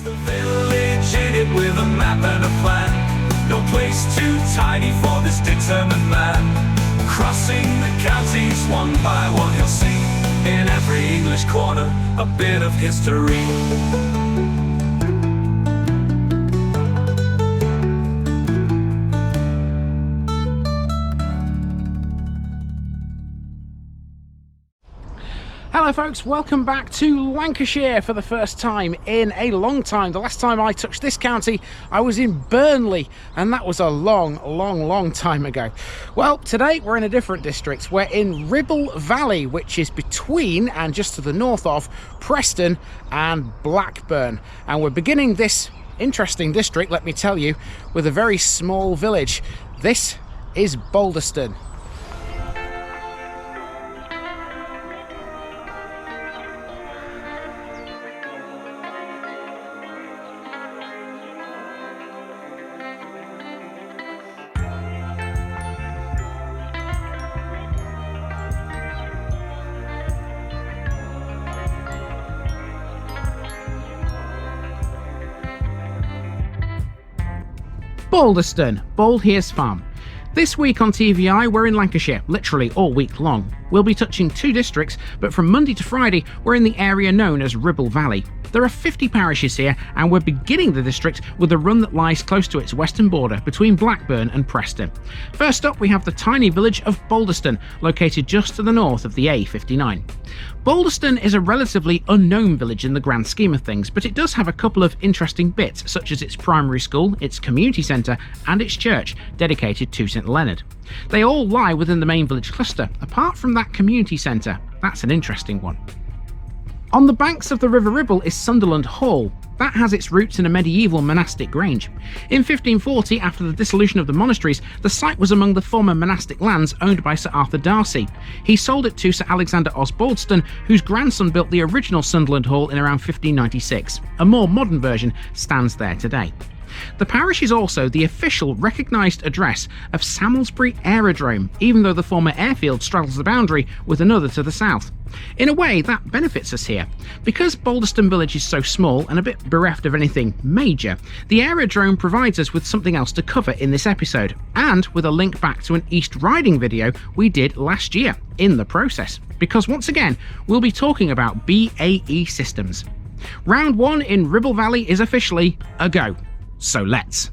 The village in it with a map and a plan. No place too tiny for this determined man. Crossing the counties one by one, you'll see in every English corner a bit of history. Hello folks, welcome back to Lancashire for the first time in a long time. The last time I touched this county, I was in Burnley, and that was a long time ago. Well, today we're in a different district. We're in Ribble Valley, which is between and just to the north of Preston and Blackburn. And we're beginning this interesting district, let me tell you, with a very small village. This is Balderstone. Balderstone, Bald Here's Farm. This week on TVI we're in Lancashire, literally all week long. We'll be touching two districts, but from Monday to Friday we're in the area known as Ribble Valley. There are 50 parishes here, and we're beginning the district with a run that lies close to its western border between Blackburn and Preston. First up we have the tiny village of Balderstone, located just to the north of the A59. Balderstone is a relatively unknown village in the grand scheme of things, but it does have a couple of interesting bits, such as its primary school, its community centre and its church, dedicated to St Leonard. They all lie within the main village cluster, apart from that community centre. That's an interesting one. On the banks of the River Ribble is Sunderland Hall. That has its roots in a medieval monastic grange. In 1540, after the dissolution of the monasteries, the site was among the former monastic lands owned by Sir Arthur Darcy. He sold it to Sir Alexander Osbaldeston, whose grandson built the original Sunderland Hall in around 1596. A more modern version stands there today. The parish is also the official recognised address of Samlesbury Aerodrome, even though the former Airfields straddles the boundary with another to the south. In a way, that benefits us here. Because Balderstone village is so small and a bit bereft of anything major, the aerodrome provides us with something else to cover in this episode, and with a link back to an East Riding video we did last year in the process. Because once again, we'll be talking about BAE systems. Round 1 in Ribble Valley is officially a go. So let's.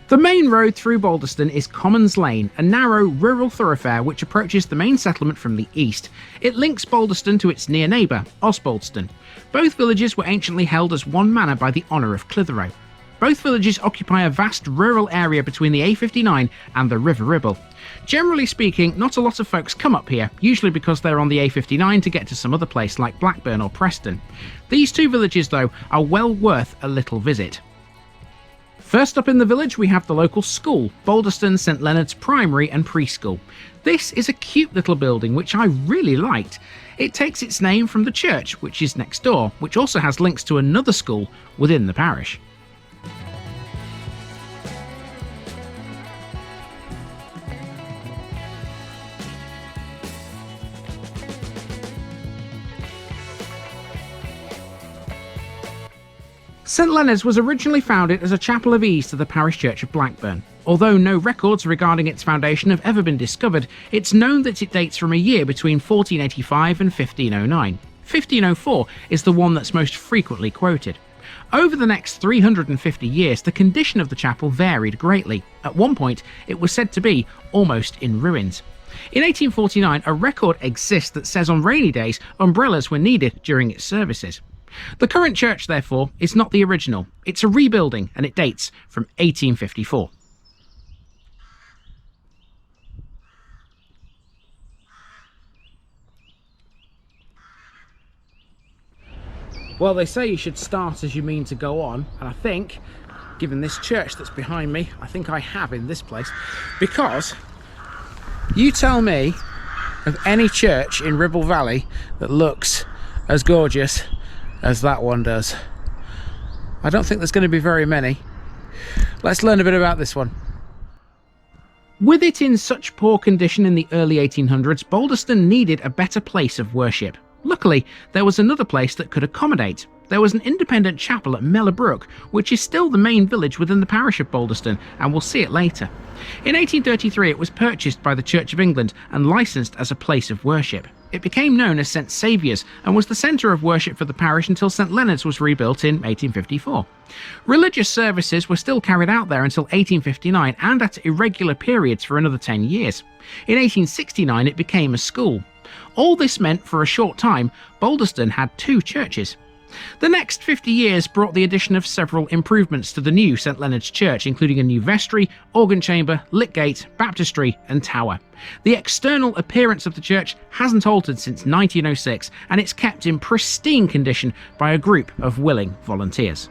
The main road through Balderstone is Commons Lane, a narrow rural thoroughfare which approaches the main settlement from the east. It links Balderstone to its near neighbour, Osbaldeston. Both villages were anciently held as one manor by the honour of Clitheroe. Both villages occupy a vast rural area between the A59 and the River Ribble. Generally speaking, not a lot of folks come up here, usually because they're on the A59 to get to some other place like Blackburn or Preston. These two villages, though, are well worth a little visit. First up in the village we have the local school, Balderstone St Leonard's Primary and Preschool. This is a cute little building which I really liked. It takes its name from the church, which is next door, which also has links to another school within the parish. St Leonard's was originally founded as a chapel of ease to the parish church of Blackburn. Although no records regarding its foundation have ever been discovered, it's known that it dates from a year between 1485 and 1509. 1504 is the one that's most frequently quoted. Over the next 350 years, the condition of the chapel varied greatly. At one point, it was said to be almost in ruins. In 1849, a record exists that says on rainy days, umbrellas were needed during its services. The current church, therefore, is not the original. It's a rebuilding, and it dates from 1854. Well, they say you should start as you mean to go on, and I think, given this church that's behind me, I think I have in this place, because you tell me of any church in Ribble Valley that looks as gorgeous as that one does. I don't think there's going to be very many. Let's learn a bit about this one. With it in such poor condition in the early 1800s, Balderstone needed a better place of worship. Luckily, there was another place that could accommodate. There was an independent chapel at Mellor Brook, which is still the main village within the parish of Balderstone, and we'll see it later. In 1833 it was purchased by the Church of England and licensed as a place of worship. It became known as St Saviour's and was the centre of worship for the parish until St Leonard's was rebuilt in 1854. Religious services were still carried out there until 1859 and at irregular periods for another 10 years. In 1869 it became a school. All this meant for a short time Balderstone had 2 churches. The next 50 years brought the addition of several improvements to the new St Leonard's Church, including a new vestry, organ chamber, lit gate, baptistry and tower. The external appearance of the church hasn't altered since 1906 and it's kept in pristine condition by a group of willing volunteers.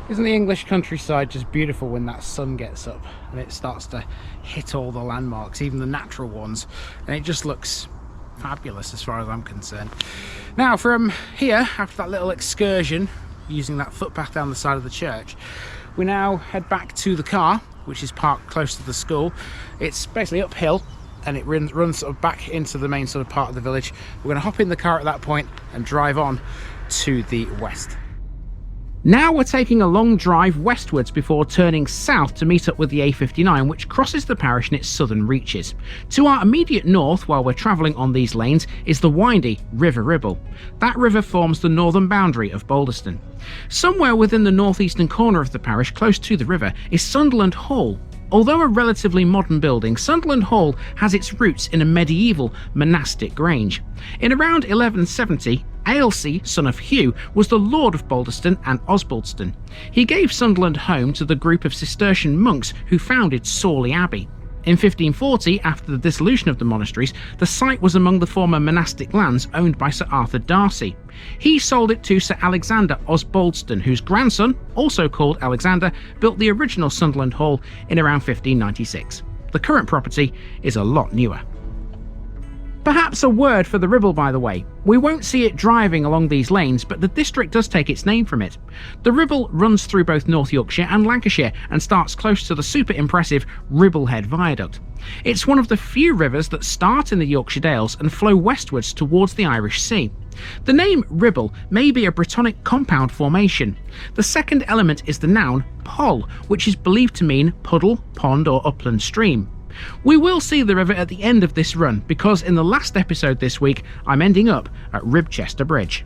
Isn't the English countryside just beautiful when that sun gets up and it starts to hit all the landmarks, even the natural ones, and it just looks fabulous as far as I'm concerned. Now from here, after that little excursion using that footpath down the side of the church, we now head back to the car, which is parked close to the school. It's basically uphill and it runs sort of back into the main sort of part of the village. We're going to hop in the car at that point and drive on to the west. Now we're taking a long drive westwards before turning south to meet up with the A59, which crosses the parish in its southern reaches. To our immediate north, while we're travelling on these lanes, is the windy River Ribble. That river forms the northern boundary of Balderstone. Somewhere within the northeastern corner of the parish, close to the river, is Sunderland Hall. Although a relatively modern building, Sunderland Hall has its roots in a medieval monastic grange. In around 1170, Ailsie, son of Hugh, was the lord of Balderstone and Osbaldeston. He gave Sunderland home to the group of Cistercian monks who founded Sawley Abbey. In 1540, after the dissolution of the monasteries, the site was among the former monastic lands owned by Sir Arthur Darcy. He sold it to Sir Alexander Osbaldeston, whose grandson, also called Alexander, built the original Sunderland Hall in around 1596. The current property is a lot newer. Perhaps a word for the Ribble, by the way. We won't see it driving along these lanes, but the district does take its name from it. The Ribble runs through both North Yorkshire and Lancashire and starts close to the super impressive Ribblehead Viaduct. It's one of the few rivers that start in the Yorkshire Dales and flow westwards towards the Irish Sea. The name Ribble may be a Brittonic compound formation. The second element is the noun poll, which is believed to mean puddle, pond or upland stream. We will see the river at the end of this run, because in the last episode this week I'm ending up at Ribchester Bridge.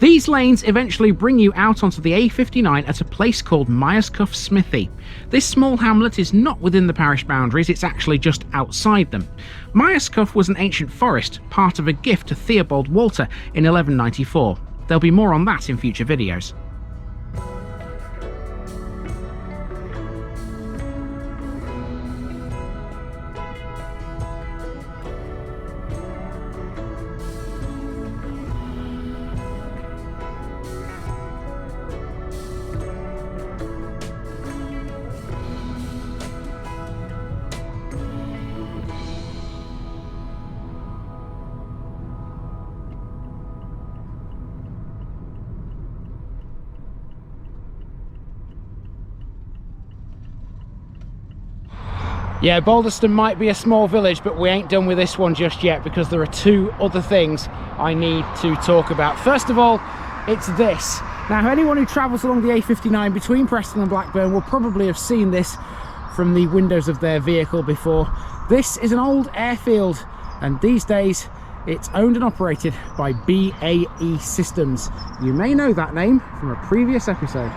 These lanes eventually bring you out onto the A59 at a place called Myerscough Smithy. This small hamlet is not within the parish boundaries, it's actually just outside them. Myerscough was an ancient forest, part of a gift to Theobald Walter in 1194. There'll be more on that in future videos. Yeah, Balderstone might be a small village, but we ain't done with this one just yet because there are two other things I need to talk about. First of all, it's this. Now, anyone who travels along the A59 between Preston and Blackburn will probably have seen this from the windows of their vehicle before. This is an old airfield, and these days it's owned and operated by BAE Systems. You may know that name from a previous episode.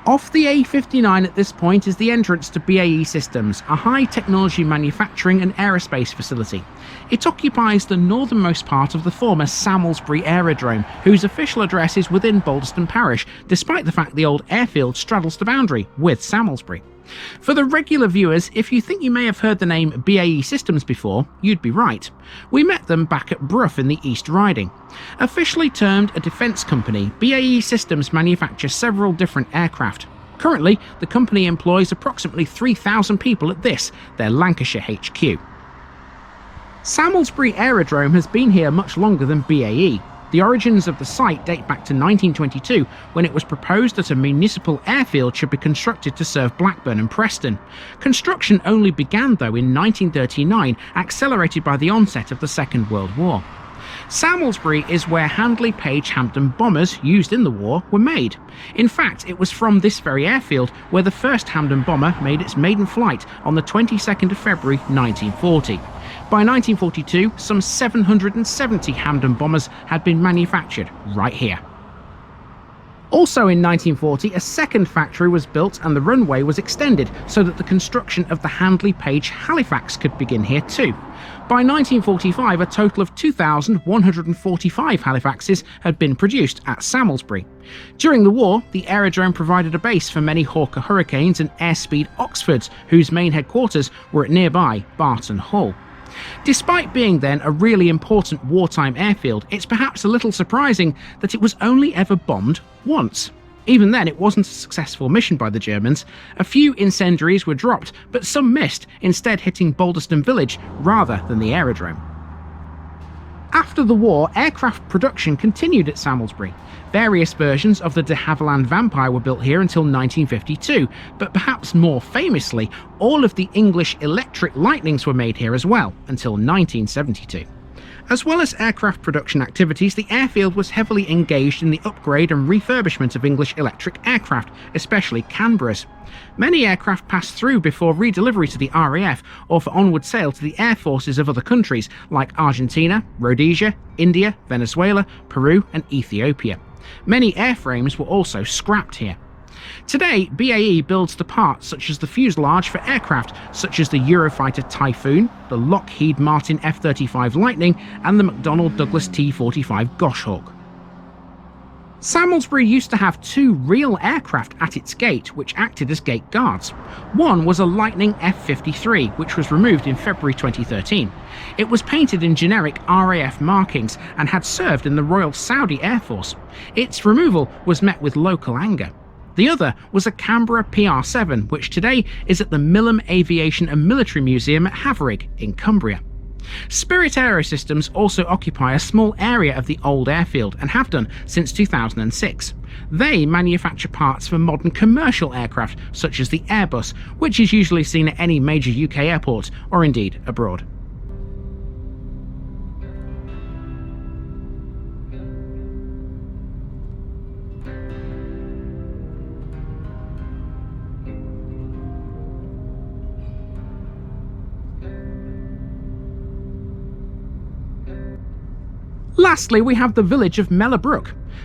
Off the A59 at this point is the entrance to BAE Systems, a high-technology manufacturing and aerospace facility. It occupies the northernmost part of the former Samlesbury Aerodrome, whose official address is within Balderstone Parish, despite the fact the old airfield straddles the boundary with Samlesbury. For the regular viewers, if you think you may have heard the name BAE Systems before, you'd be right. We met them back at Brough in the East Riding. Officially termed a defence company, BAE Systems manufacture several different aircraft. Currently, the company employs approximately 3,000 people at this, their Lancashire HQ. Samlesbury Aerodrome has been here much longer than BAE. The origins of the site date back to 1922, when it was proposed that a municipal airfield should be constructed to serve Blackburn and Preston. Construction only began, though, in 1939, accelerated by the onset of the Second World War. Samlesbury is where Handley Page Hampden bombers used in the war were made. In fact, it was from this very airfield where the first Hampden bomber made its maiden flight on the 22nd of February 1940. By 1942, some 770 Hampden bombers had been manufactured right here. Also in 1940, a second factory was built and the runway was extended so that the construction of the Handley Page Halifax could begin here too. By 1945, a total of 2,145 Halifaxes had been produced at Samlesbury. During the war, the aerodrome provided a base for many Hawker Hurricanes and Airspeed Oxfords, whose main headquarters were at nearby Barton Hall. Despite being then a really important wartime airfield, it's perhaps a little surprising that it was only ever bombed once. Even then, it wasn't a successful mission by the Germans. A few incendiaries were dropped, but some missed, instead hitting Balderstone village rather than the aerodrome. After the war, aircraft production continued at Samlesbury. Various versions of the de Havilland Vampire were built here until 1952, but perhaps more famously, all of the English electric Lightnings were made here as well, until 1972. As well as aircraft production activities, the airfield was heavily engaged in the upgrade and refurbishment of English electric aircraft, especially Canberras. Many aircraft passed through before redelivery to the RAF or for onward sale to the air forces of other countries like Argentina, Rhodesia, India, Venezuela, Peru and Ethiopia. Many airframes were also scrapped here. Today, BAE builds the parts such as the fuselage for aircraft such as the Eurofighter Typhoon, the Lockheed Martin F-35 Lightning and the McDonnell Douglas T-45 Goshawk. Samlesbury used to have two real aircraft at its gate which acted as gate guards. One was a Lightning F-53 which was removed in February 2013. It was painted in generic RAF markings and had served in the Royal Saudi Air Force. Its removal was met with local anger. The other was a Canberra PR-7 which today is at the Millor Aviation and Military Museum at Haverig in Cumbria. Spirit Aerosystems also occupy a small area of the old airfield and have done since 2006. They manufacture parts for modern commercial aircraft such as the Airbus, which is usually seen at any major UK airport or indeed abroad. Lastly, we have the village of Mellor.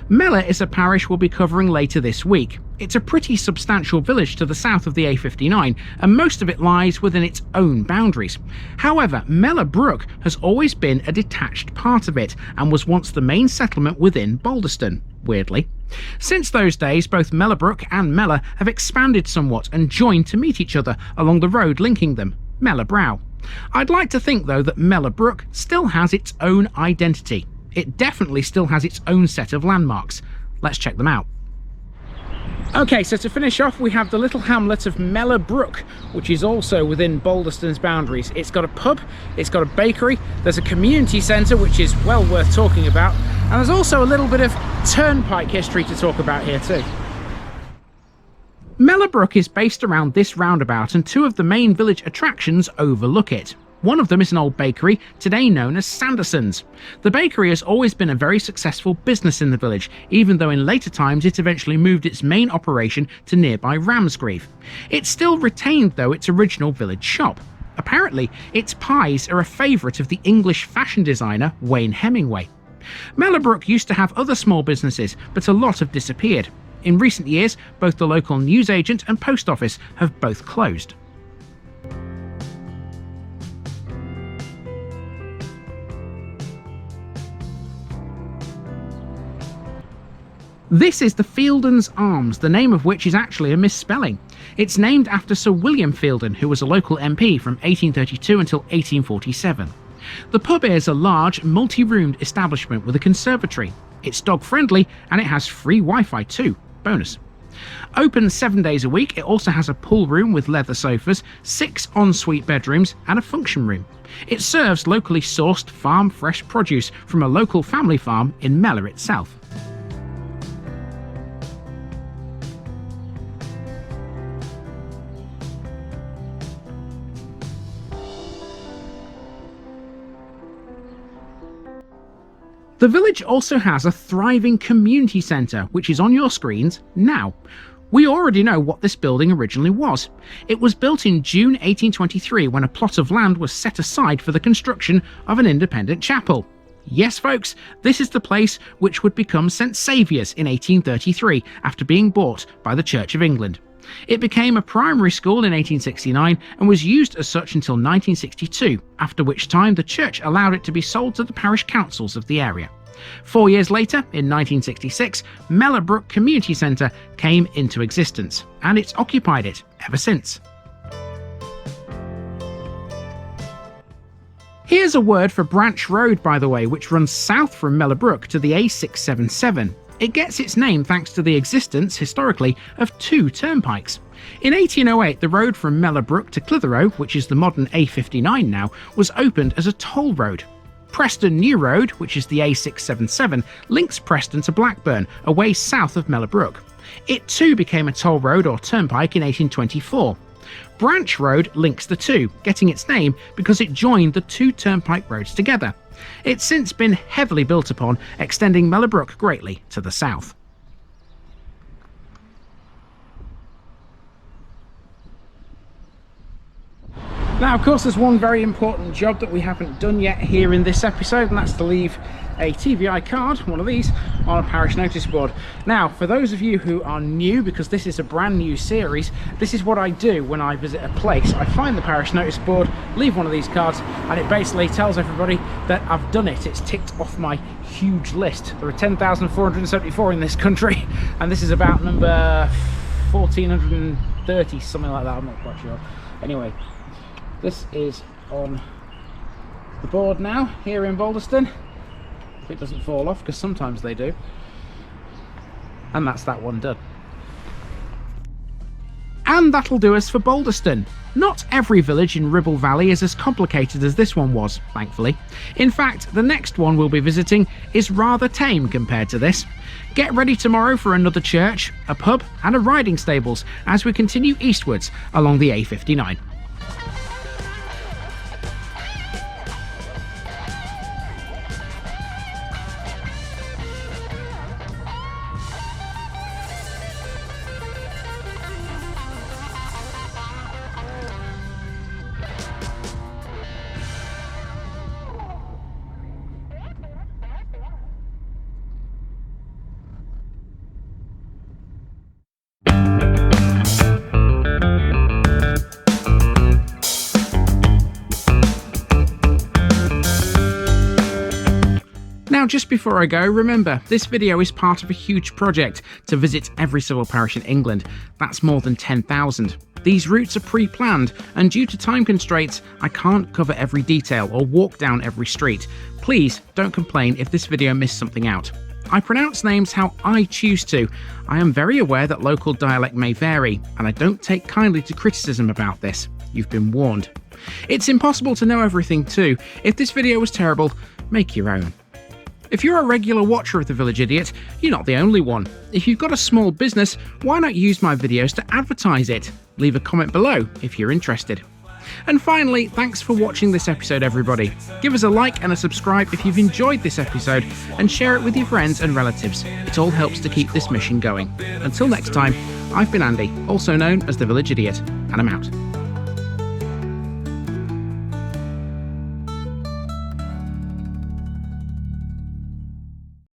Mellor is a parish we'll be covering later this week. It's a pretty substantial village to the south of the A59, and most of it lies within its own boundaries. However, Mellor has always been a detached part of it, and was once the main settlement within Balderstone, weirdly. Since those days, both Mellor and Mellor have expanded somewhat and joined to meet each other along the road linking them, Mellor Brow. I'd like to think though that Mellor still has its own identity. It definitely still has its own set of landmarks. Let's check them out. Okay, so to finish off, we have the little hamlet of Mellor, which is also within Balderstone's boundaries. It's got a pub, it's got a bakery, there's a community centre which is well worth talking about, and there's also a little bit of turnpike history to talk about here too. Mellor is based around this roundabout, and two of the main village attractions overlook it. One of them is an old bakery, today known as Sanderson's. The bakery has always been a very successful business in the village, even though in later times it eventually moved its main operation to nearby Ramsgreave. It still retained though its original village shop. Apparently, its pies are a favourite of the English fashion designer Wayne Hemingway. Mellor used to have other small businesses, but a lot have disappeared. In recent years, both the local newsagent and post office have both closed. This is the Feildens Arms, the name of which is actually a misspelling. It's named after Sir William Feilden, who was a local MP from 1832 until 1847. The pub is a large, multi-roomed establishment with a conservatory. It's dog-friendly and it has free Wi-Fi too. Bonus. Open 7 days a week, it also has a pool room with leather sofas, 6 ensuite bedrooms and a function room. It serves locally sourced farm fresh produce from a local family farm in Mellor itself. The village also has a thriving community centre, which is on your screens now. We already know what this building originally was. It was built in June 1823 when a plot of land was set aside for the construction of an independent chapel. Yes folks, this is the place which would become St Saviour's in 1833 after being bought by the Church of England. It became a primary school in 1869 and was used as such until 1962, after which time the church allowed it to be sold to the parish councils of the area. 4 years later, in 1966, Mellor Community Centre came into existence, and it's occupied it ever since. Here's a word for Branch Road, by the way, which runs south from Mellor to the A677. It gets its name thanks to the existence, historically, of 2 turnpikes. In 1808, the road from Mellor to Clitheroe, which is the modern A59 now, was opened as a toll road. Preston New Road, which is the A677, links Preston to Blackburn, away south of Mellor. It too became a toll road or turnpike in 1824. Branch Road links the two, getting its name because it joined the 2 turnpike roads together. It's since been heavily built upon, extending Mellor greatly to the south. Now, of course, there's one very important job that we haven't done yet here in this episode, and that's to leave a TVI card, one of these, on a parish notice board. Now, for those of you who are new, because this is a brand new series, this is what I do when I visit a place. I find the parish notice board, leave one of these cards, and it basically tells everybody that I've done it. It's ticked off my huge list. There are 10,474 in this country, and this is about number 1430, something like that, I'm not quite sure. Anyway, this is on the board now, here in Balderstone. If it doesn't fall off, because sometimes they do. And that's that one done. And that'll do us for Balderstone. Not every village in Ribble Valley is as complicated as this one was, thankfully. In fact, the next one we'll be visiting is rather tame compared to this. Get ready tomorrow for another church, a pub and a riding stables as we continue eastwards along the A59. Now, just before I go, remember, this video is part of a huge project to visit every civil parish in England. That's more than 10,000. These routes are pre-planned, and due to time constraints, I can't cover every detail or walk down every street. Please don't complain if this video missed something out. I pronounce names how I choose to. I am very aware that local dialect may vary, and I don't take kindly to criticism about this. You've been warned. It's impossible to know everything too. If this video was terrible, make your own. If you're a regular watcher of The Village Idiot, you're not the only one. If you've got a small business, why not use my videos to advertise it? Leave a comment below if you're interested. And finally, thanks for watching this episode, everybody. Give us a like and a subscribe if you've enjoyed this episode, and share it with your friends and relatives. It all helps to keep this mission going. Until next time, I've been Andy, also known as The Village Idiot, and I'm out.